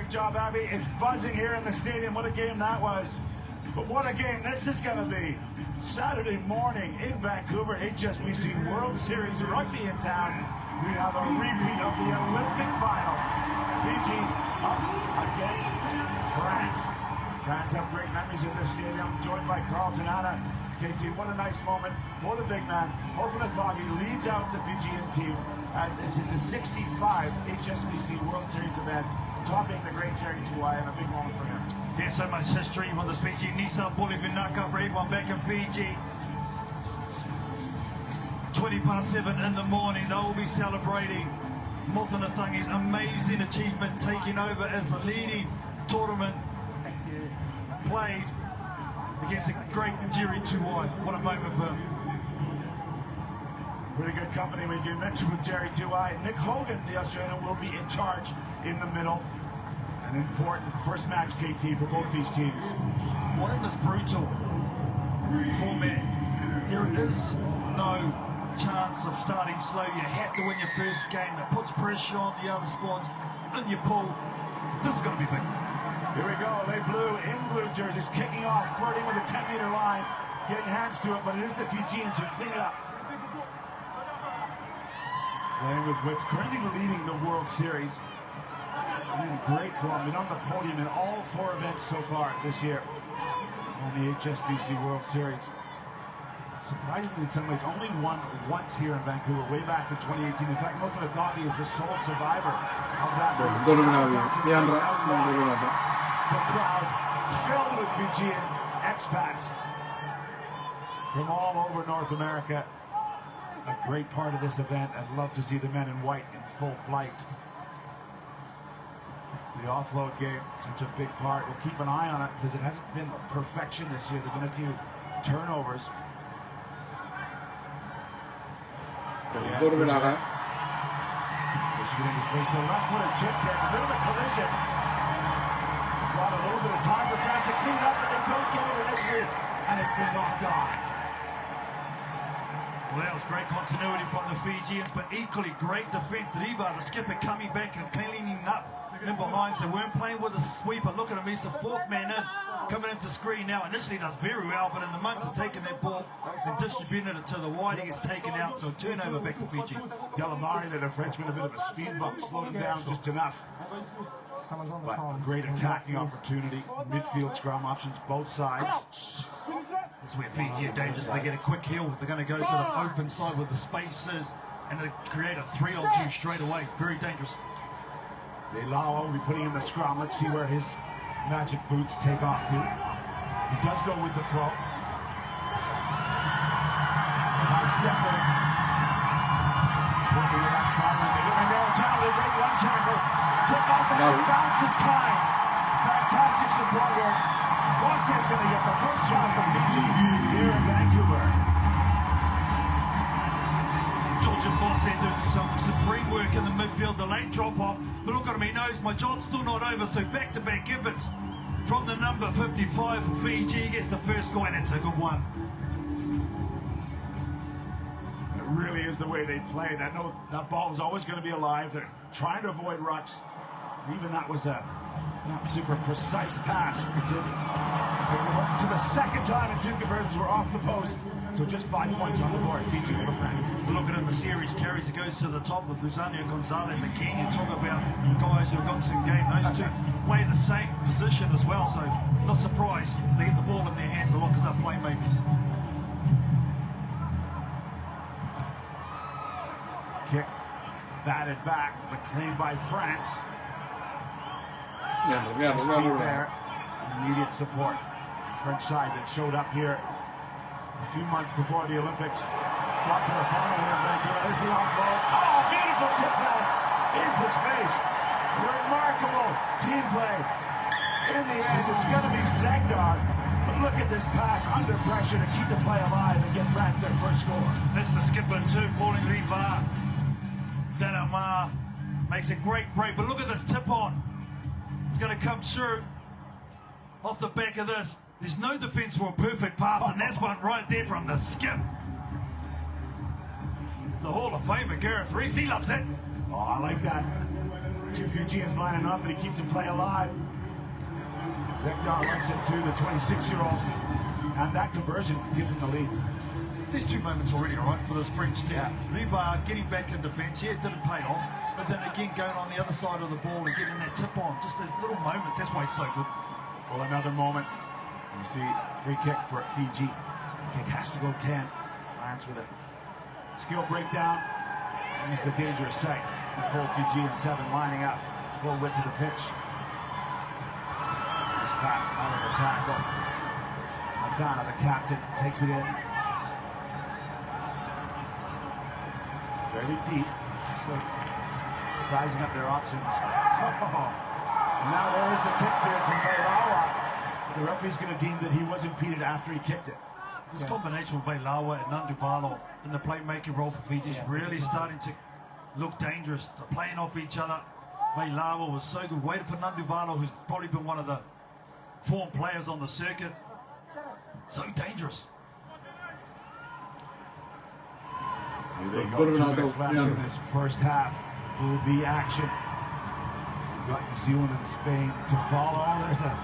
Great job, Abby. It's buzzing here in the stadium. What a game that was. But what a game this is going to be. Saturday morning in Vancouver, HSBC World Series rugby in town. We have a repeat of the Olympic final. Fiji up against France. Fans have great memories of this stadium, joined by Carlton Anna. KT, what a nice moment for the big man. Ultimate Foggy leads out the Fijian team as this is a 65 HSBC World Series event, topping the great Jerry Tuai, and a big moment for him. There's so much history with this Fiji. Nisa Bolivinaka for everyone back in Fiji. 7:20 in the morning, they will be celebrating Motunatangi's amazing achievement, taking over as the leading tournament played against the great Jerry Tuai. What a moment for him. Pretty good company we can mention with Jerry Tuai. Nick Hogan, the Australian, will be in charge in the middle. An important first match, KT, for both these teams. What in this brutal format, there is no chance of starting slow. You have to win your first game. That puts pressure on the other squads in your pool. This is going to be big. Here we go, they in blue jerseys, kicking off, flirting with the 10-meter line, getting hands to it, but it is the Fijians who clean it up. Playing with what's currently leading the World Series. In great form, been on the podium in all 4 events so far this year on the HSBC World Series. Surprisingly, in some ways, only won once here in Vancouver, way back in 2018. In fact, Motunatangi is the sole survivor of that. The crowd filled with Fijian expats from all over North America. A great part of this event. I'd love to see the men in white in full flight. The offload game, such a big part. We'll keep an eye on it because it hasn't been perfection this year. There've been a few turnovers. Michigan in his face, the left-footed chip kick, a bit of a collision. Brought a little bit of time for France to clean up, but they don't get it initially, and it's been knocked on. Well, that was great continuity from the Fijians, but equally great defense. Riva, the skipper, coming back and cleaning up in behind. So they weren't playing with a sweeper. Look at him, he's the 4th man in, coming into screen now. Initially does very well, but in the months of taking that ball and distributing it to the wide, he gets taken out. So turnover back to Fiji. Delamare, that a Frenchman, a bit of a speed bump, slowed him down just enough. But great attacking opportunity. Midfield scrum options, both sides. That's where Fiji are dangerous. They get a quick heel. They're going to go to the open side with the spaces and they create a 3-on-2 straight away. Very dangerous. Delao will be putting in the scrum. Let's see where his magic boots take off to. He does go with the throw. High step in. Working with that sideline. They get in there. They break one tackle. Pick off and bounces Klein. Fantastic support work. Bosse is going to get the first shot for Fiji here in Vancouver. Georgian Bosse doing some supreme work in the midfield, the late drop off, but look at him, he knows my job's still not over, so back-to-back efforts from the number 55 for Fiji. He gets the first goal, and it's a good one. It really is the way they play. That ball was always going to be alive. They're trying to avoid rucks. Even that was a not super precise pass. For the second time in 2 conversions, were off the post. So just 5 points on the board, Fiji over France. We're looking at the series carries, it goes to the top with Luzania Gonzalez again. You talk about guys who have got some game. Those two play the same position as well, so not surprised they get the ball in their hands a lot because they're playmakers. Kick batted back, but claimed by France. There, immediate support. French side that showed up here a few months before the Olympics. Got to the final here in Vancouver. There's the offload. Oh, beautiful tip pass into space. Remarkable team play. In the end, it's going to be Sagdar. But look at this pass under pressure to keep the play alive and get France their first score. That's the skipper too, Pauline Riva. Delamare makes a great break, but look at this tip on. It's going to come through off the back of this. There's no defense for a perfect pass, and that's one right there from the skip. The Hall of Famer, Gareth Rees, he loves it. Oh, I like that. Two Fijians lining up, and he keeps the play alive. Zekdar links it to the 26-year-old, and that conversion gives him the lead. These 2 moments already all right for this French team. Yeah. Riva getting back in defence, it didn't pay off, but then again going on the other side of the ball and getting that tip on, just those little moments, that's why he's so good. Well, another moment. You see, free kick for Fiji. Kick has to go 10. France with a skill breakdown. And it's a dangerous sight. The full Fiji and 7 lining up. Full width of the pitch. This pass out of the tackle. Madonna, the captain, takes it in. Fairly deep. Just sizing up their options. Now there's the kick there from Veilawa. The referee's going to deem that he was impeded after he kicked it. This combination with Veilawa and Nanduvalo in the playmaking role for Fiji is really starting to look dangerous. They're playing off each other. Veilawa was so good. Waited for Nanduvalo, who's probably been one of the form players on the circuit. So dangerous. Here they go. 2 minutes left in this first half. Will be action. We've got New Zealand and Spain to follow. There's a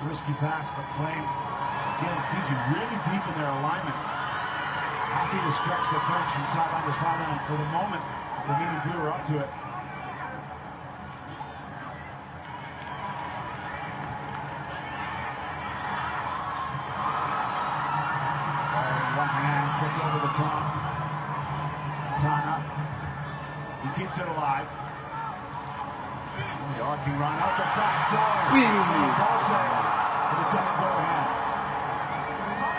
risky pass, but claimed. Again, Fiji really deep in their alignment. Happy to stretch the French from sideline to sideline. For the moment, the men in blue are up to it. One hand flipped over the top. Tana. He keeps it alive. The arcing run out the back door. Ball save, but it doesn't go ahead.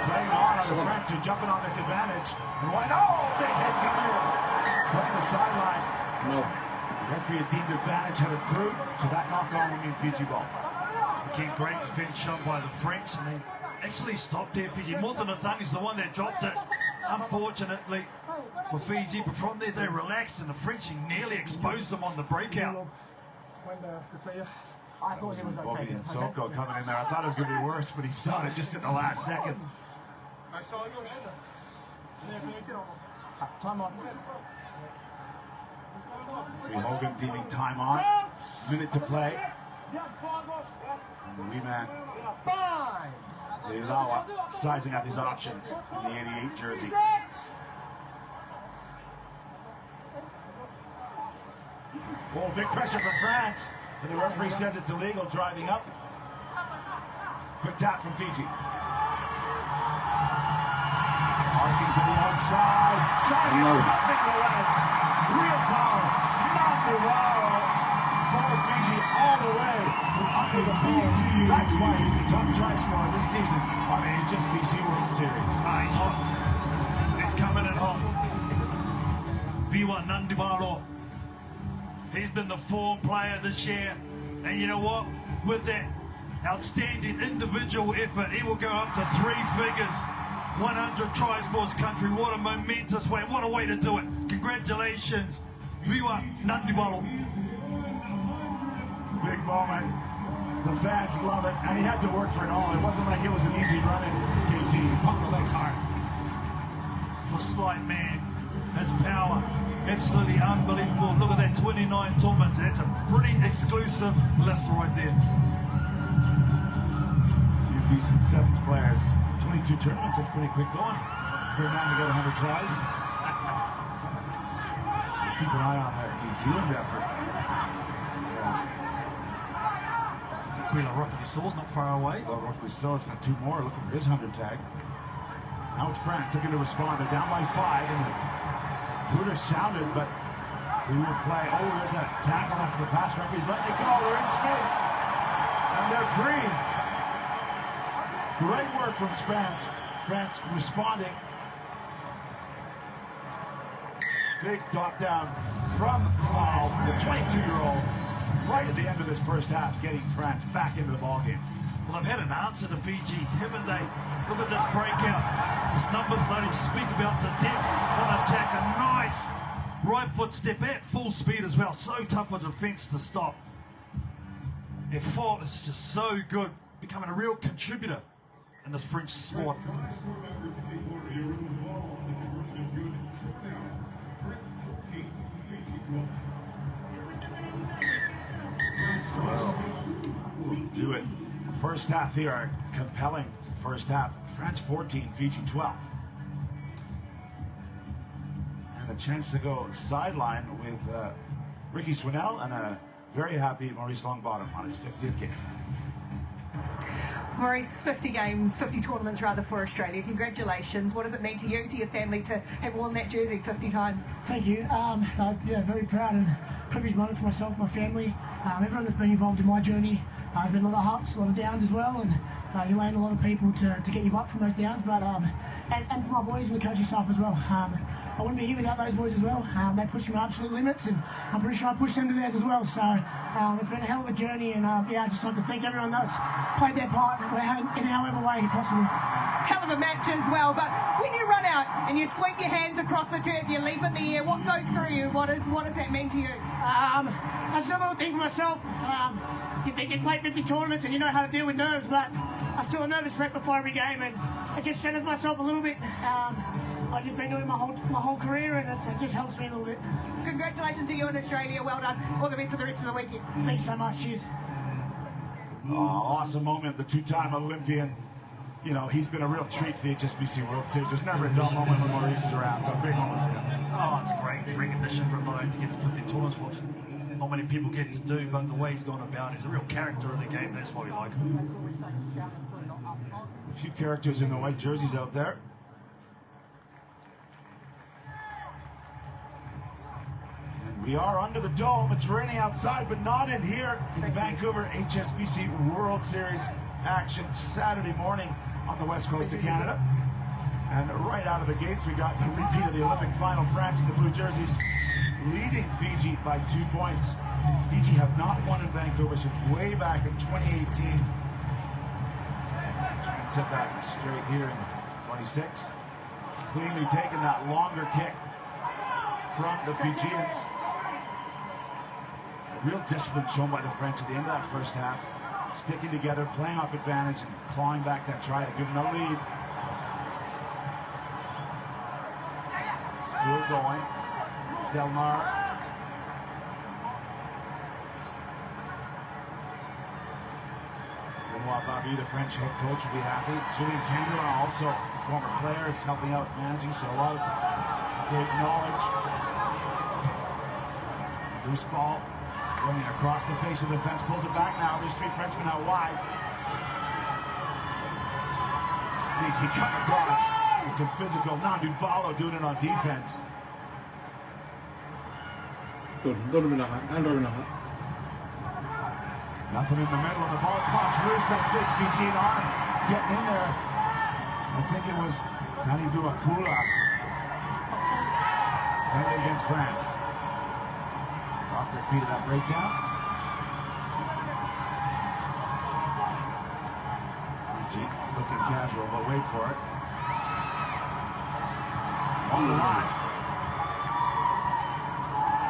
Playing on the French are jumping on this advantage. And why no? Big hit coming in from the sideline. No. The referee had deemed advantage had accrued, so that knocked on will mean Fiji ball. Again, great defence shown by the French, and they actually stopped there. Fiji. Motanathan is the one that dropped it, unfortunately for Fiji, but from there they relaxed, and the French nearly exposed them on the breakout. I thought he was okay. Bobby and Soko coming in there. I thought it was going to be worse, but he saw it just at the last second. Time on. Hogan deeming time on. Minute to play. And the wee man, Veilawa, sizing up his options in the 88 jersey. Oh, big pressure from France. And the referee says it's illegal driving up. Good tap from Fiji. Arcing to the outside. Driving up the legs. Real power. Nanduvalo for Fiji all the way from under the poles. That's why he's the top try scorer this season on the HSBC World Series. He's hot. He's coming in hot. Viva Nanduvalo. He's been the form player this year, and you know what? With that outstanding individual effort, he will go up to 3 figures. 100 tries for his country. What a momentous way. What a way to do it. Congratulations. Viva Nanduvalo. Big moment. The fans love it, and he had to work for it all. It wasn't like it was an easy run in KT. He pumped the legs hard. For slight man, his power. Absolutely unbelievable. Look at that, 29 tournaments. That's a pretty exclusive list right there. A few decent sevens players. 22 tournaments, that's pretty quick going for a man to get 100 tries. Keep an eye on that New Zealand effort. Aquila Rockety-Saw's not far away. Well, Rockety-Saw's got 2 more looking for his 100 tag. Now it's France looking to respond. They're down by 5 and the Hooter sounded, but we will play. Oh, there's a tackle after the pass. Referee's letting it go. They're in space. And they're free. Great work from France. France responding. Big dot down from foul. The 22-year-old right at the end of this first half, getting France back into the ballgame. Well, they've had an answer to Fiji, haven't they? Look at this breakout. Just numbers letting speak about the depth on attack. A nice right foot step at full speed as well. So tough for defence to stop. Their fault is just so good, becoming a real contributor in this French sport. do it. First half here, compelling first half. France 14, Fiji 12. And a chance to go sideline with Ricky Swinnell and a very happy Maurice Longbottom on his 50th game. Maurice, 50 games, 50 tournaments rather for Australia. Congratulations. What does it mean to you, to your family, to have worn that jersey 50 times? Thank you. Yeah, very proud and privileged moment for myself, my family, everyone that's been involved in my journey. There's been a lot of ups, a lot of downs as well, and you land a lot of people to get you up from those downs. But and to my boys and the coaching staff as well. I wouldn't be here without those boys as well. They pushed me to absolute limits, and I'm pretty sure I pushed them to theirs as well. So it's been a hell of a journey, and yeah, I'd just like to thank everyone that's played their part in however way possible. Hell of a match as well, but when you run out and you sweep your hands across the turf, you leap in the air, what goes through you? What does that mean to you? That's a little thing for myself. You think you play 50 tournaments and you know how to deal with nerves, but I'm still a nervous wreck before every game, and it just centers myself a little bit. I've just been doing my whole career, and it just helps me a little bit. Congratulations to you and Australia. Well done. All the best for the rest of the weekend. Thanks so much. Cheers. Oh, awesome moment. The two-time Olympian. You know, he's been a real treat for the HSBC World Series. There's never a dull moment when Maurice is around. It's a big moment for him. Oh, it's great recognition for him not only to get to 50 tournaments, which not many people get to do, but the way he's gone about, he's a real character of the game. That's why we like him. A few characters in the white jerseys out there. And we are under the dome. It's raining outside, but not in here in Vancouver. HSBC World Series action Saturday morning on the west coast of Canada. And right out of the gates, we got the repeat of the Olympic final. France in the blue jerseys leading Fiji by 2 points. Fiji have not won in Vancouver since way back in 2018. Set that straight here in 26. Cleanly taking that longer kick from the Fijians. Real discipline shown by the French at the end of that first half. Sticking together, playing off advantage, and clawing back that try to give them the lead. Still going. Delmar. Benoit Babi, the French head coach, will be happy. Julien Candelin, also a former player, is helping out managing, so a lot of great knowledge. Loose ball. Running across the face of the fence, pulls it back now. There's three Frenchmen out wide. Fiji cut across. It's a physical. Nanduvalo doing it on defense. Nothing in the middle, and the ball pops loose. That big Fijian arm getting in there. I think it was Nanduvalo. Penalty against France. Off their feet of that breakdown. Fiji looking casual, but wait for it. On the line.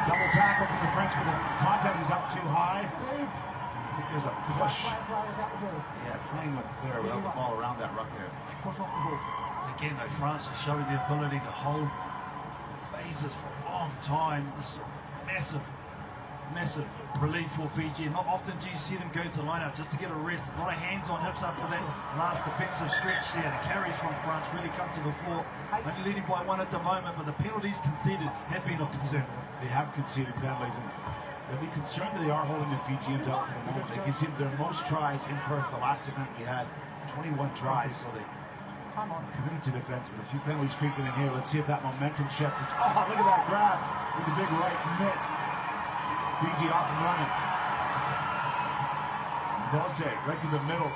Double tackle from the French, but the contact is up too high. I think there's a push. Yeah, playing the player without the ball around that ruck there. Again, though, France is showing the ability to hold phases for a long time. This is massive relief for Fiji. Not often do you see them go to the line out just to get a rest. A lot of hands on hips after that last defensive stretch there. The carries from France really come to the fore. Only leading by one at the moment, but the penalties conceded have been of concern. They have conceded penalties, and they'll be concerned that they are holding the Fijians out for the moment. They conceded their most tries in Perth. The last event we had 21 tries, so they committed to defense, but a few penalties creeping in here. Let's see if that momentum shift. Oh, look at that grab with the big right mitt. Fiji off and running. Bose right to the middle.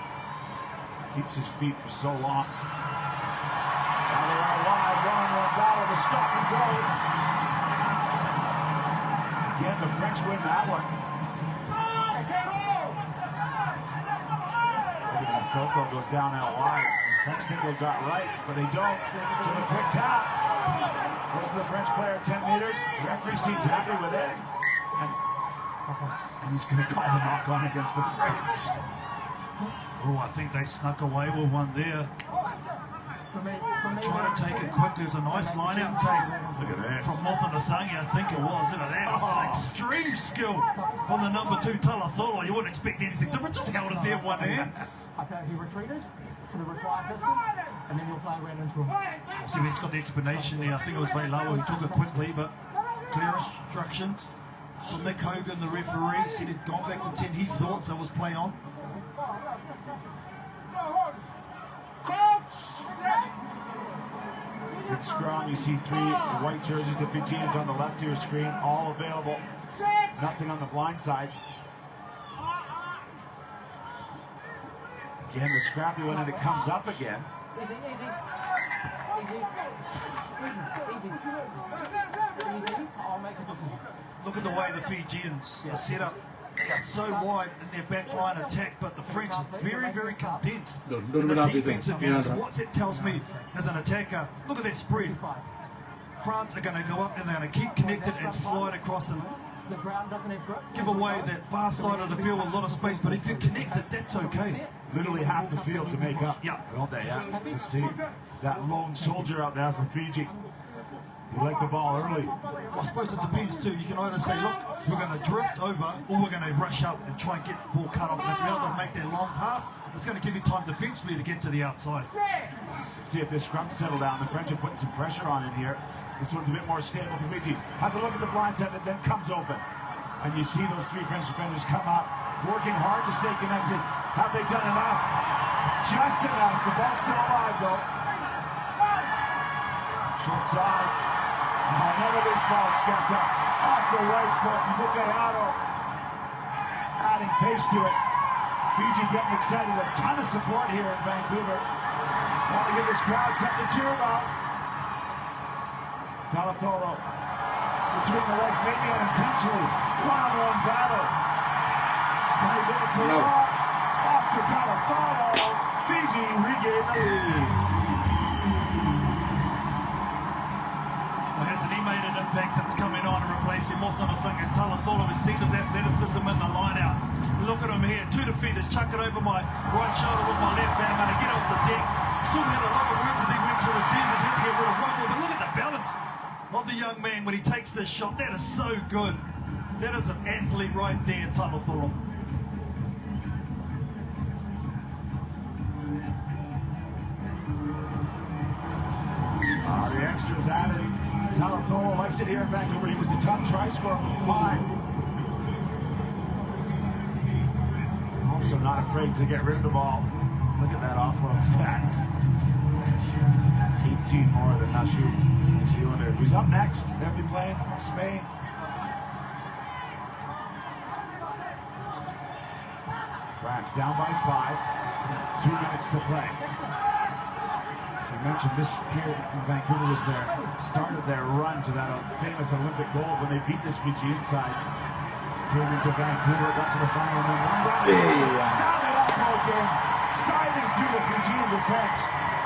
Keeps his feet for so long. Now they are wide, one-on-one battle to stop and go. Again, the French win that one. Soko goes down out wide. The French think they've got rights, but they don't. So the quick tap. Goes to the French player 10 meters. The referee seems happy with it. And he's going to call the knock on against the French. Oh, I think they snuck away with one there. Trying to take it quickly. It was a nice line out take. Look at this. From Motunathangi, I think it was. Look at that. Extreme skill from the number 2, Talatolo. You wouldn't expect anything different. Just held it there one hand. Okay, he retreated to the required distance, and then he'll play around into him. See, he's got the explanation there. I think it was very low. He took it quickly, but clear instructions from Nick Hogan, the referee. Said he'd gone back to 10. He thought so was play on. Big scrum. You see 3 white jerseys, the Fijians on the left of your screen, all available. Nothing on the blind side. Again, the scrappy one, and it comes up again. Easy. I'll make a decision. Look at the way the Fijians are set up. They are so wide in their backline attack, but the French are very, very condensed in the defensive units. What that tells me as an attacker, look at that spread. France are going to go up and they're going to keep connected and slide across and The ground doesn't have grip. give away that far side of the field with a lot of space, but if you're connected, that's okay. Literally half the field to make up. Yeah. Don't they? Yeah. You see that lone soldier out there for Fiji. He liked the ball early. I suppose it depends too. You can either say, look, we're going to drift over, or we're going to rush up and try and get the ball cut off. And if you're able to make that long pass, it's going to give you time defensively to get to the outside. See if this scrum settle down. The French are putting some pressure on in here. This one's a bit more stable for Fiji. Have a look at the blind side that then comes open. And you see those 3 French defenders come up, working hard to stay connected. Have they done enough? Just enough. The ball's still alive though. Short side. Another loose ball skepped up. Off the right foot. Mukayano adding pace to it. Fiji getting excited. A ton of support here in Vancouver. Want to give this crowd something to cheer about. Talatolo between the legs, maybe unintentionally. One-on-one battle. Can he go for it? Off to Talatolo. Fiji regain the lead. Well, hasn't he made an impact since coming on and replacing Motunathangi? Talatolo has seen his athleticism in the line out. Look at him here. 2 defenders, chuck it over my right shoulder with my left hand. I'm going to get off the deck. Still had a lot of work as he went to receivers. Had to get rid of one more, but look at the balance of the young man when he takes this shot. That is so good. That is an athlete right there, Talatolo. The extras added. Talatolo likes it here in Vancouver. He was the top try scorer with 5. Also not afraid to get rid of the ball. Look at that offload stat. 18 more than Nashu, New Zealander. Who's up next? They'll be playing Spain. France down by 5. 2 minutes to play. As I mentioned, this here in Vancouver was their start of their run to that famous Olympic gold when they beat this Fijian side. Came into Vancouver, got to the final, and then won down. Now the offload game, siding through the Fijian defense.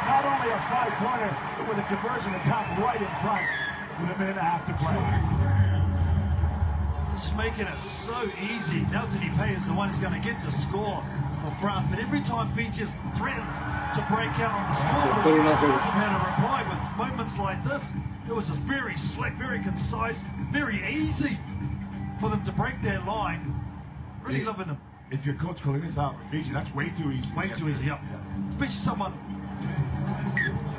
Not only a 5-pointer, but with a conversion to come right in front with a minute and a half to play. Just making it so easy. Nelson Ipe is the one who's going to get the score for France. But every time Fiji has threatened to break out on the scoreboard, France have had a reply with moments like this. It was just very slick, very concise, very easy for them to break their line. Really loving them. If your coach Kalini thought Fiji, that's way too easy. Way too easy, yep. Especially someone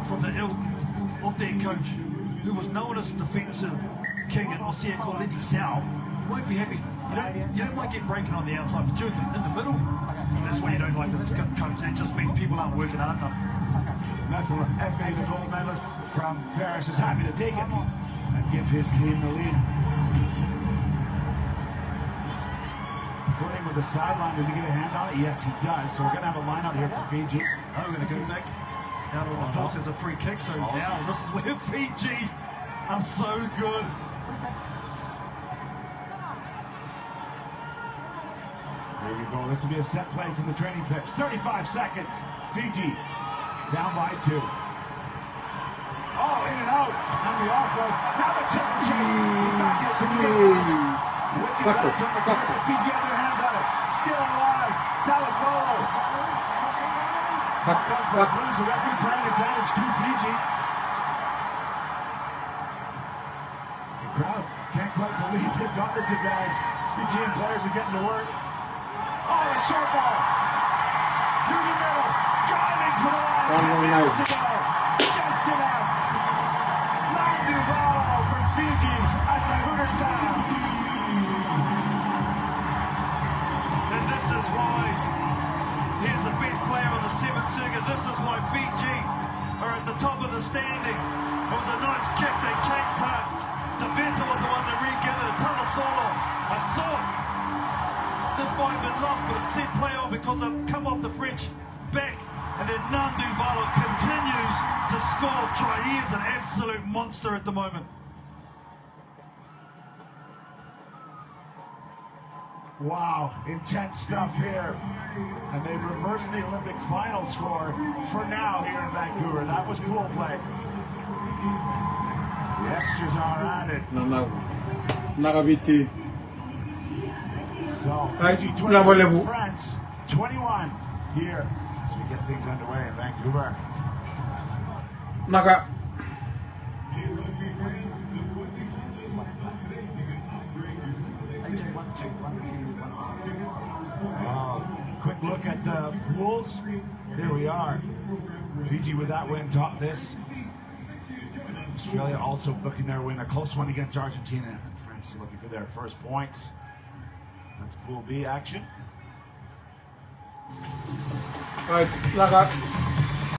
from the ilk of their coach who was known as defensive king in Osea Kolini South. Won't be happy. You don't like it breaking on the outside, but in the middle, that's why you don't like this coach. That just means people aren't working hard enough. Nestle Ekpe, the gold medalist from Paris, is happy to take it and give his team the lead. Putting with the sideline, does he get a hand on it? Yes, he does. So we're going to have a line out here for Fiji. Oh, we're going to go back out on the force as a free kick. So now this is where Fiji are so good. Here we go. This will be a set play from the training pitch. 35 seconds. Fiji down by 2. Oh, in and out. On the offload. Now the chip chase. Fiji have their hands on it. Still alive. Talatolo. Offense by Blues, the referee playing advantage to Fiji. The crowd can't quite believe they've got this advantage. Fijian players are getting to work. Oh, a short ball. Through the middle. Driving for the line. 10 minutes to go. Just enough. Landu ball for Fiji as the Hooter sounds. And this is why he's the best player on the 7th circuit. This is why Fiji are at the top of the standings. It was a nice kick. They chased her. Deventa was the one that regathered it. Talasolo. I thought this might have been lost, but it's set play on because I've come off the French back. And then Nandu Balo continues to score try. He is an absolute monster at the moment. Wow, intense stuff here. And they reversed the Olympic final score for now here in Vancouver. That was pool play. The extras are added. Nakabiti. So, Ay, Fiji wala, 26, wala. France 21 here as we get things underway in Vancouver. Naka. Quick look at the pools. Here we are. Fiji with that win top this. Australia also booking their win, a close one against Argentina. And France looking for their first points. That's Pool B action. Ay, naka.